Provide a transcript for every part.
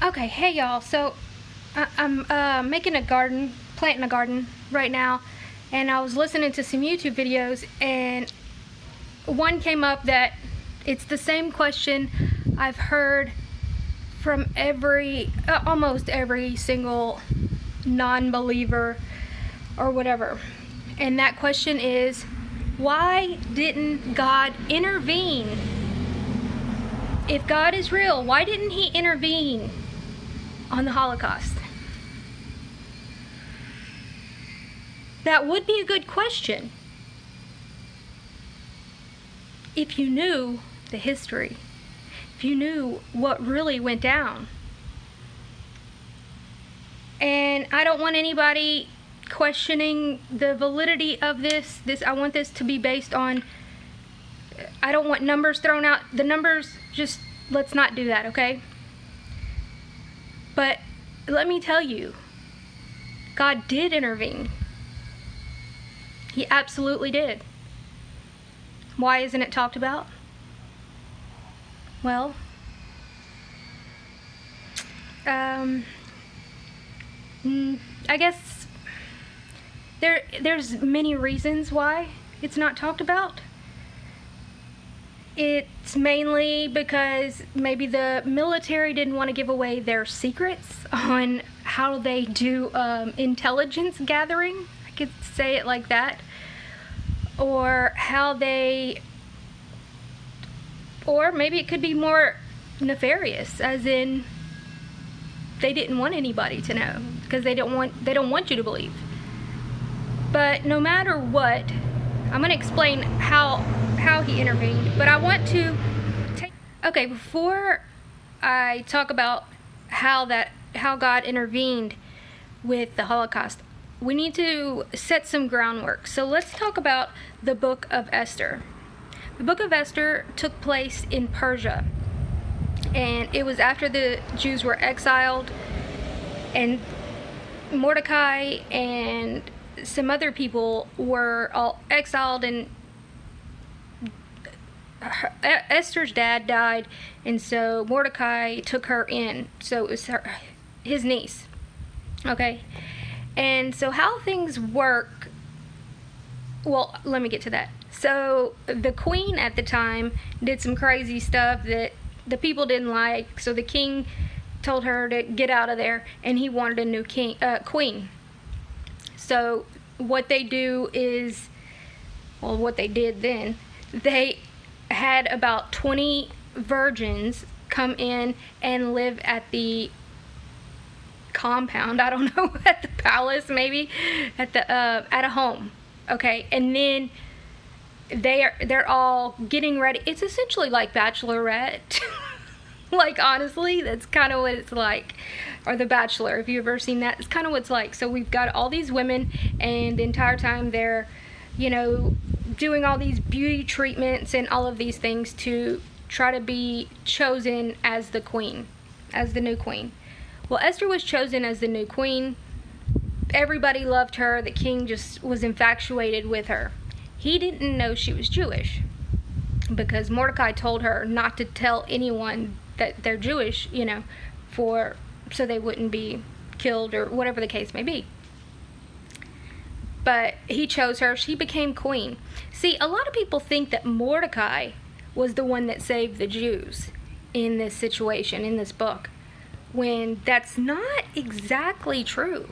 Okay, hey y'all. So I'm making a garden, planting a garden right now, and I was listening to some YouTube videos, and one came up that it's the same question I've heard from almost every single non-believer or whatever. And that question is, why didn't God intervene? If God is real, why didn't he intervene on the Holocaust? That would be a good question if you knew the history, if you knew what really went down. And I don't want anybody questioning the validity of this. I want this to be based on, I don't want numbers thrown out. The numbers, just let's not do that, okay? But let me tell you, God did intervene. He absolutely did. Why isn't it talked about? Well, I guess there's many reasons why it's not talked about. It's mainly because maybe the military didn't want to give away their secrets on how they do intelligence gathering. I could say it like that. Or or maybe it could be more nefarious, as in they didn't want anybody to know because they don't want you to believe. But no matter what, I'm going to explain how he intervened, but I want to okay, before I talk about how God intervened with the Holocaust, we need to set some groundwork. So let's talk about the book of Esther. The book of Esther took place in Persia, and it was after the Jews were exiled, and Mordecai and some other people were all exiled, and Esther's dad died, and so Mordecai took her in. So it was his niece. Okay? And so how things work, well, let me get to that. So the queen at the time did some crazy stuff that the people didn't like, so the king told her to get out of there, and he wanted a new queen. So what they do is, well, what they did then, they had about 20 virgins come in and live at the compound, I don't know, at the palace, maybe at a home, okay? And then they're all getting ready. It's essentially like Bachelorette. Like, honestly, that's kind of what it's like. Or The Bachelor, if you've ever seen that, it's kind of what it's like. So we've got all these women, and the entire time they're, you know, doing all these beauty treatments and all of these things to try to be chosen as the queen, as the new queen. Well, Esther was chosen as the new queen. Everybody loved her. The king just was infatuated with her. He didn't know she was Jewish because Mordecai told her not to tell anyone that they're Jewish, you know, so they wouldn't be killed or whatever the case may be. But he chose her. She became queen. See, a lot of people think that Mordecai was the one that saved the Jews in this situation, in this book, when that's not exactly true.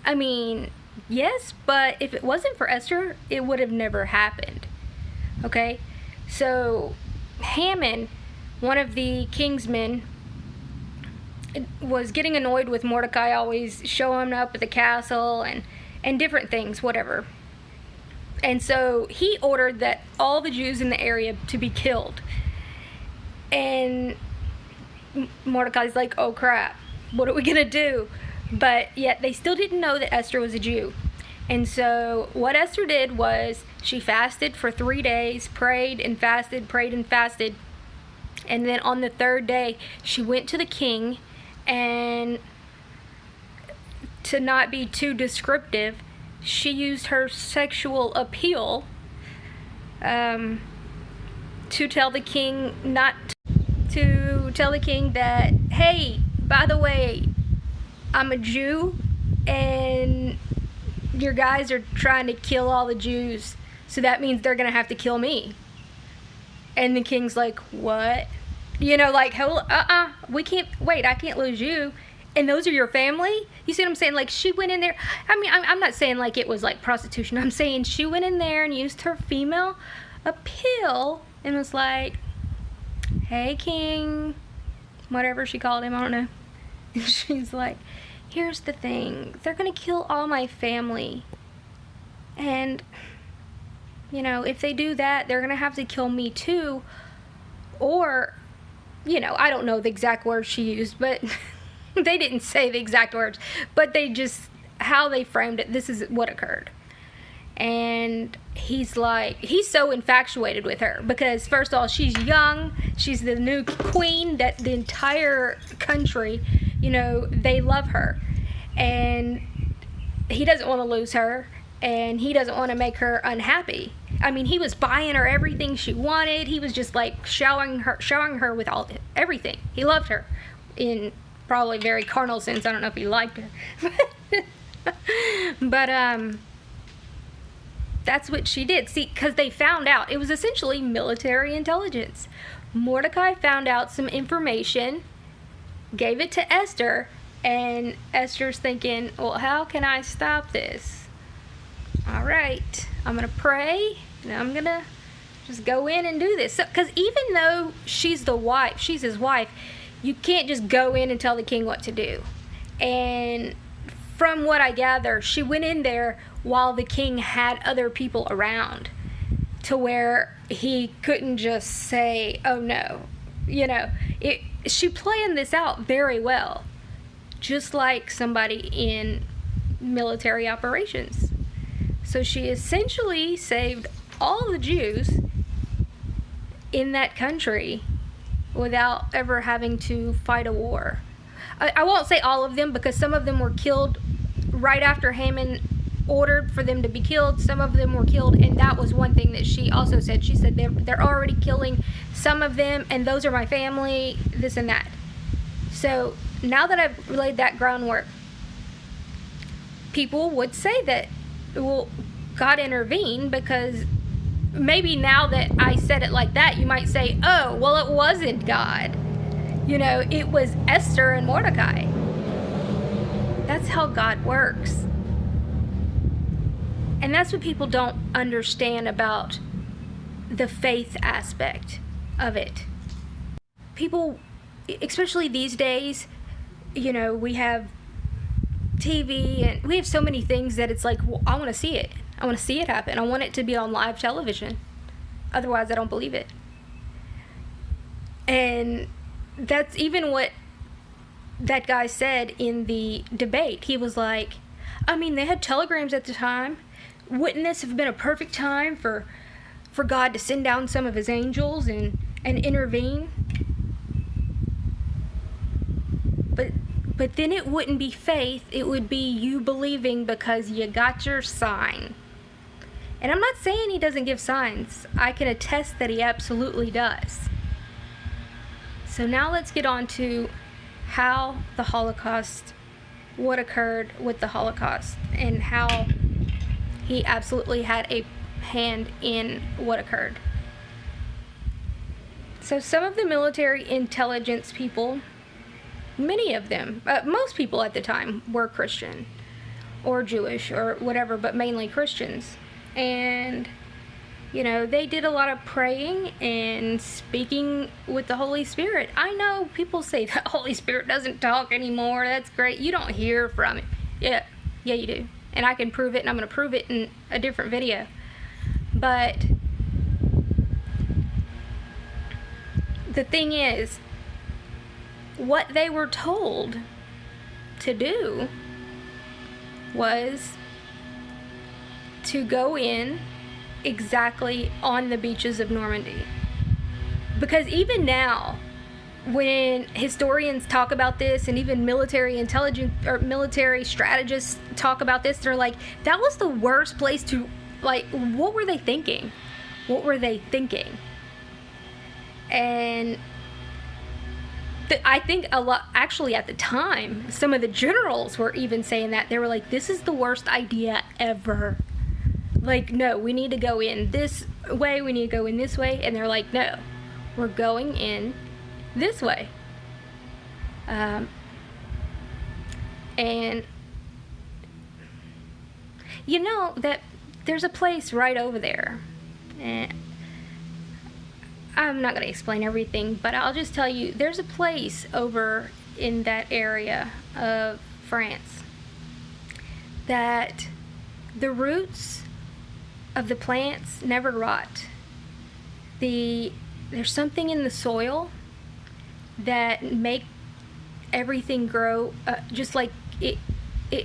I mean, yes, but if it wasn't for Esther, it would have never happened. Okay? So Haman, one of the king's men, was getting annoyed with Mordecai always showing up at the castle and different things, whatever. And so he ordered that all the Jews in the area to be killed. And Mordecai's like, oh crap, what are we gonna do? But yet they still didn't know that Esther was a Jew. And so what Esther did was she fasted for 3 days, prayed and fasted, prayed and fasted. And then on the third day, she went to the king, and to not be too descriptive, she used her sexual appeal to tell the king that, hey, by by the way, I'm a Jew, and your guys are trying to kill all the Jews, so that means they're gonna have to kill me. And the king's like, what? You know, like, we can't, wait, I can't lose you. And those are your family? You see what I'm saying? Like, she went in there. I mean, I'm not saying like it was like prostitution. I'm saying she went in there and used her female appeal and was like, hey, king, whatever she called him, I don't know. And she's like, here's the thing. They're going to kill all my family. And, you know, if they do that, they're going to have to kill me too. Or, you know, I don't know the exact words she used, but they didn't say the exact words. But they just, how they framed it, this is what occurred. And he's like, he's so infatuated with her because, first of all, she's young. She's the new queen that the entire country, you know, they love her. And he doesn't want to lose her, and he doesn't want to make her unhappy. I mean, he was buying her everything she wanted. He was just like showering her with everything. He loved her in probably very carnal sense. I don't know if he liked her. But that's what she did. See, because they found out. It was essentially military intelligence. Mordecai found out some information, gave it to Esther, and Esther's thinking, well, how can I stop this? All right, I'm going to pray, and I'm going to just go in and do this. Because even though she's the wife, she's his wife, you can't just go in and tell the king what to do. And from what I gather, she went in there while the king had other people around, to where he couldn't just say, oh no. You know, she planned this out very well, just like somebody in military operations. So she essentially saved all the Jews in that country without ever having to fight a war. I won't say all of them, because some of them were killed right after Haman ordered for them to be killed. Some of them were killed, and that was one thing that she also said. She said they're already killing some of them, and those are my family, this and that. So now that I've laid that groundwork, people would say that, well, God intervened, because maybe now that I said it like that, you might say, oh, well, it wasn't God. You know, it was Esther and Mordecai. That's how God works. And that's what people don't understand about the faith aspect of it. People, especially these days, you know, we have TV and we have so many things that it's like, well, I want to see it. I want to see it happen. I want it to be on live television. Otherwise, I don't believe it. And that's even what that guy said in the debate. He was like, I mean, they had telegrams at the time. Wouldn't this have been a perfect time for God to send down some of his angels and intervene? But then it wouldn't be faith. It would be you believing because you got your sign. And I'm not saying he doesn't give signs. I can attest that he absolutely does. So now let's get on to how the Holocaust, what occurred with the Holocaust, and how he absolutely had a hand in what occurred. So some of the military intelligence people, many of them, most people at the time were Christian or Jewish or whatever, but mainly Christians. And, you know, they did a lot of praying and speaking with the Holy Spirit. I know people say the Holy Spirit doesn't talk anymore. That's great. You don't hear from it. Yeah, you do. And I can prove it, and I'm going to prove it in a different video. But the thing is, what they were told to do was to go in exactly on the beaches of Normandy. Because even now, when historians talk about this, and even military intelligence or military strategists talk about this, they're like, that was the worst place to, like, what were they thinking? What were they thinking? And I think a lot, actually at the time, some of the generals were even saying that. They were like, this is the worst idea ever. Like, no, we need to go in this way, we need to go in this way. And they're like, no, we're going in this way. And you know that there's a place right over there. And I'm not going to explain everything, but I'll just tell you, there's a place over in that area of France that the roots of the plants never rot. There's something in the soil that make everything grow just like it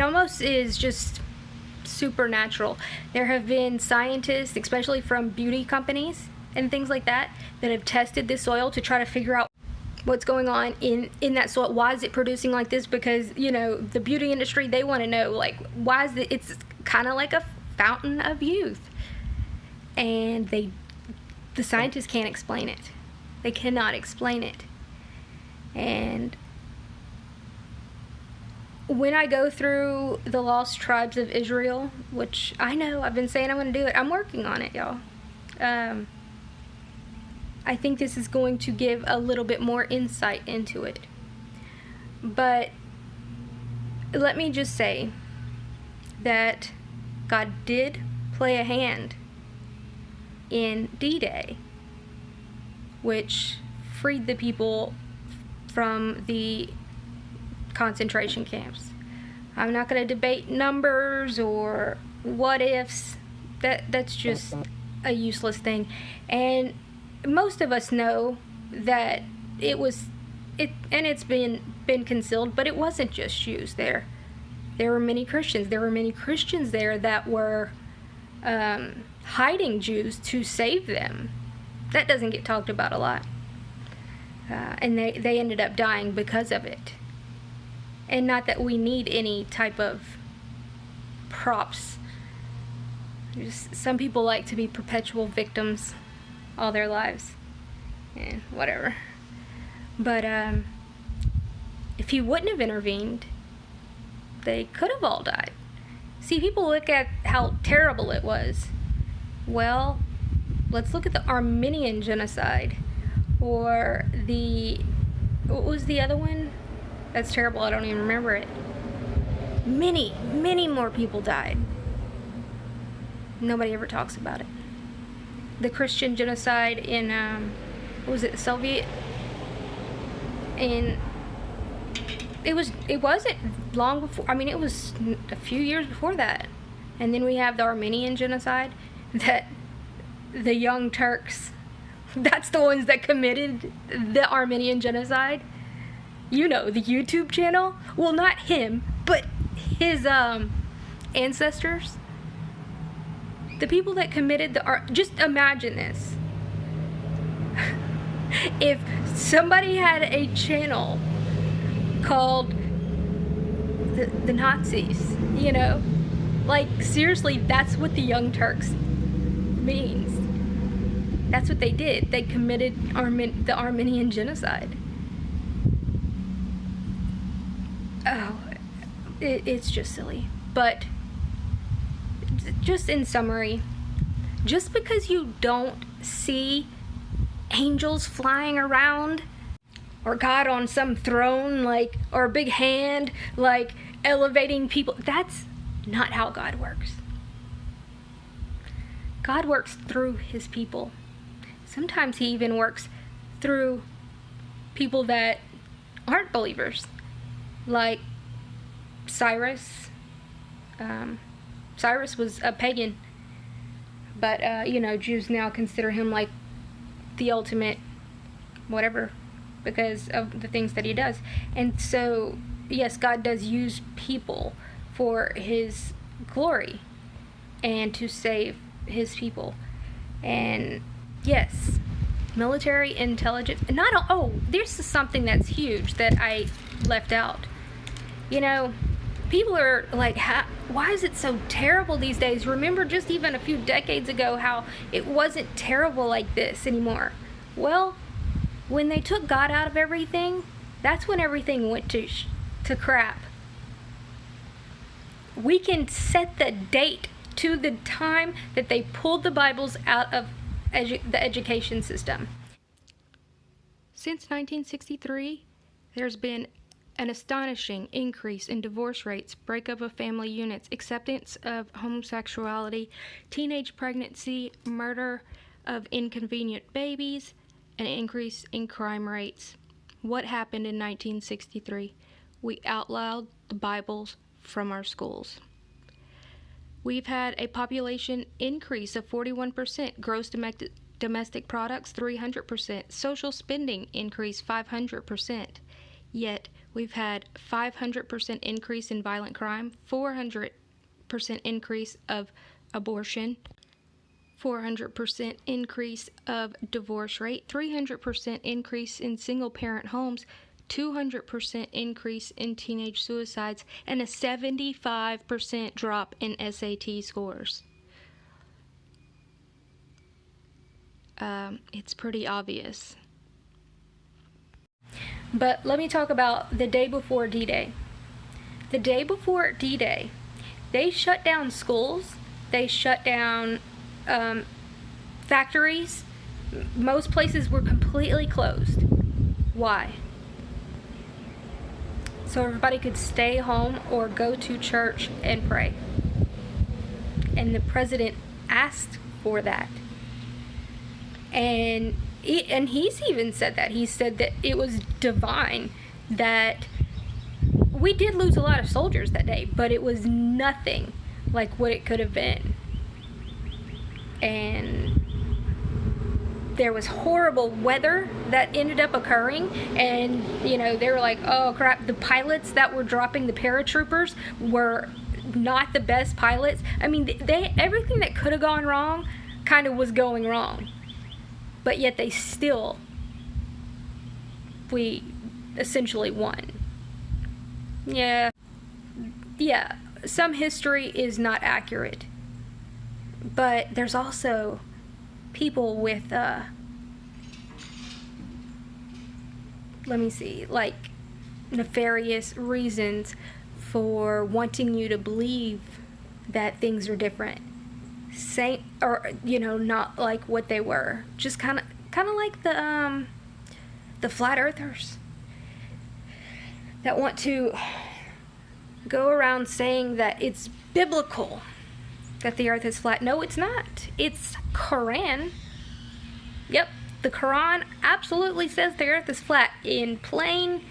almost is just supernatural. There have been scientists, especially from beauty companies and things like that, that have tested this soil to try to figure out what's going on in that soil. Why is it producing like this? Because, you know, the beauty industry, they want to know, like, why is it's kind of like a fountain of youth. And the scientists can't explain it. They cannot explain it. And when I go through the lost tribes of Israel, which I know I've been saying I'm going to do it, I'm working on it, y'all. I think this is going to give a little bit more insight into it. But let me just say that God did play a hand in D-Day, which freed the people from the concentration camps. I'm not going to debate numbers or what ifs. That's just a useless thing. And most of us know that it's been concealed, but it wasn't just Jews there. There were many Christians. There were many Christians there that were hiding Jews to save them. That doesn't get talked about a lot. And they ended up dying because of it. And not that we need any type of props. Just, some people like to be perpetual victims all their lives. And whatever. But if he wouldn't have intervened, they could have all died. See, people look at how terrible it was. Well, let's look at the Armenian genocide. Or what was the other one? That's terrible, I don't even remember it. Many more people died. Nobody ever talks about it. The Christian genocide in, what was it, the Soviet? And it wasn't long before, I mean, it was a few years before that. And then we have the Armenian genocide, that the Young Turks, that's the ones that committed the Armenian genocide. You know, the YouTube channel. Well, not him, but his ancestors. The people that committed just imagine this. If somebody had a channel called the Nazis, you know, like seriously, that's what the Young Turks means. That's what they did. They committed the Armenian genocide. Oh, it's just silly. But just in summary, just because you don't see angels flying around or God on some throne, like, or a big hand, like elevating people, that's not how God works. God works through his people. Sometimes he even works through people that aren't believers, like Cyrus. Cyrus was a pagan, but you know, Jews now consider him like the ultimate whatever because of the things that he does. And so, yes, God does use people for his glory and to save his people. And yes, military intelligence. This is something that's huge that I left out. You know, people are like, why is it so terrible these days? Remember just even a few decades ago how it wasn't terrible like this anymore. Well, when they took God out of everything, That's when everything went to crap. We can set the date to the time that they pulled the Bibles out of the education system. Since 1963, there's been an astonishing increase in divorce rates, breakup of family units, acceptance of homosexuality, teenage pregnancy, murder of inconvenient babies, an increase in crime rates. What happened in 1963? We outlawed the Bibles from our schools. We've had a population increase of 41%, gross domestic products 300%, social spending increase 500%. Yet we've had 500% increase in violent crime, 400% increase of abortion, 400% increase of divorce rate, 300% increase in single-parent homes, 200% increase in teenage suicides, and a 75% drop in SAT scores. It's pretty obvious. But let me talk about the day before D-Day. The day before D-Day, they shut down schools, they shut down factories. Most places were completely closed. Why? So everybody could stay home or go to church and pray. And the president asked for that. And he's even said that. He said that it was divine, that we did lose a lot of soldiers that day, but it was nothing like what it could have been. And there was horrible weather that ended up occurring, and they were like, oh crap, the pilots that were dropping the paratroopers were not the best pilots. I mean, everything that could have gone wrong kind of was going wrong. But yet we essentially won. Yeah, some history is not accurate. But there's also people with, like nefarious reasons for wanting you to believe that things are different. Not like what they were. Just kind of like the flat earthers that want to go around saying that it's biblical that the earth is flat. No, it's not. It's Quran. Yep, the Quran absolutely says the earth is flat in plain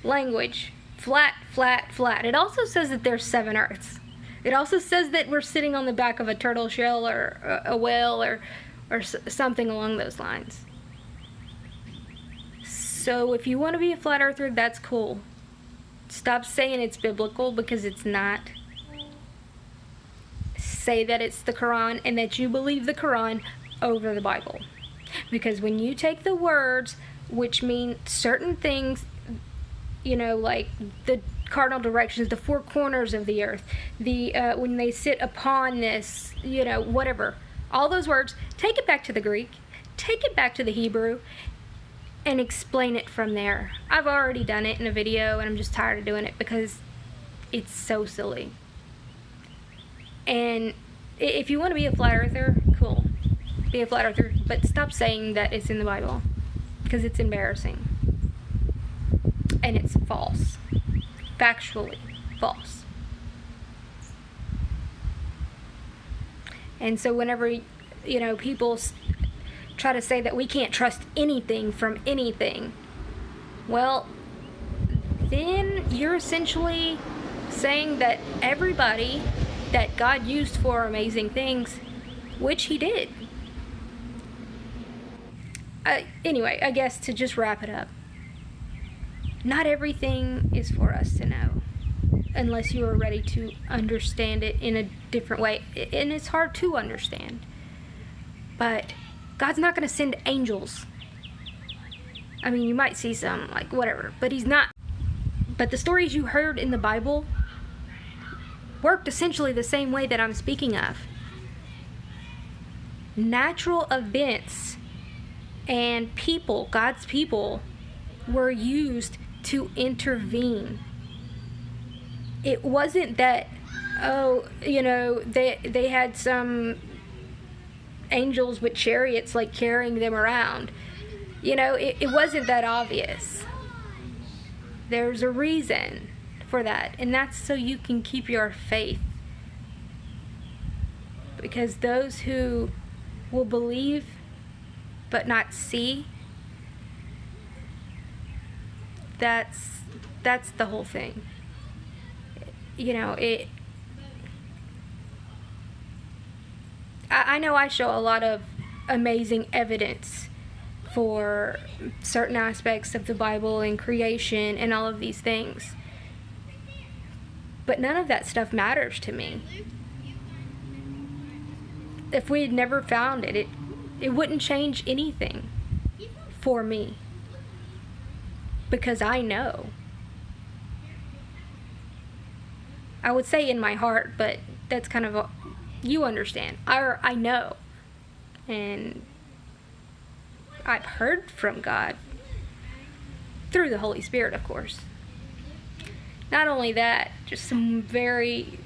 language. Flat, flat, flat. It also says that there's 7 earths. It also says that we're sitting on the back of a turtle shell or a whale or something along those lines. So if you want to be a flat earther, that's cool. Stop saying it's biblical, because it's not. Say that it's the Quran and that you believe the Quran over the Bible. Because when you take the words, which mean certain things, like the cardinal directions, the 4 corners of the earth, when they sit upon this, whatever, all those words, take it back to the Greek, take it back to the Hebrew, and explain it from there. I've already done it in a video, and I'm just tired of doing it because it's so silly. And if you want to be a flat earther, cool, be a flat earther, but stop saying that it's in the Bible, because it's embarrassing. And it's false. Factually false. And so whenever people try to say that we can't trust anything from anything, well, then you're essentially saying that everybody that God used for amazing things, which he did. Anyway, I guess to just wrap it up, not everything is for us to know unless you are ready to understand it in a different way. And it's hard to understand. But God's not going to send angels. I mean, you might see some, like, whatever, but he's not. But the stories you heard in the Bible worked essentially the same way that I'm speaking of. Natural events and people, God's people, were used to intervene. It wasn't that, oh, you know, they had some angels with chariots like carrying them around. You know, it wasn't that obvious. There's a reason for that, and that's so you can keep your faith. Because those who will believe but not see, that's the whole thing. You know, I know I show a lot of amazing evidence for certain aspects of the Bible and creation and all of these things. But none of that stuff matters to me. If we had never found it, it wouldn't change anything for me. Because I know. I would say in my heart, but that's kind of you understand. I know. And I've heard from God through the Holy Spirit, of course. Not only that, just some very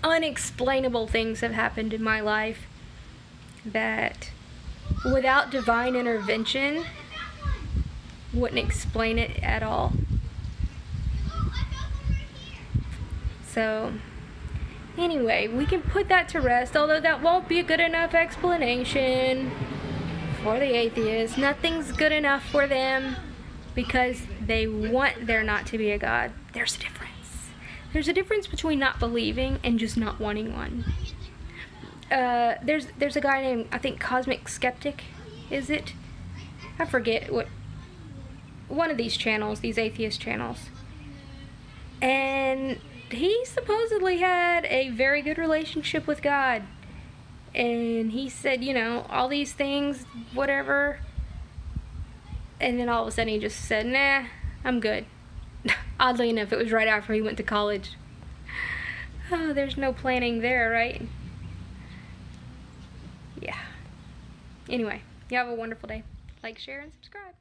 unexplainable things have happened in my life that without divine intervention wouldn't explain it at all. So anyway, we can put that to rest, although that won't be a good enough explanation for the atheists. Nothing's good enough for them because they want there not to be a God. There's a difference. There's a difference between not believing and just not wanting one. There's a guy named, I think, Cosmic Skeptic, is it? I forget what. One of these channels, these atheist channels. And he supposedly had a very good relationship with God. And he said, you know, all these things, whatever. And then all of a sudden he just said, nah, I'm good. Oddly enough, it was right after he went to college. Oh, there's no planning there, right? Yeah. Anyway, you have a wonderful day. Like, share, and subscribe.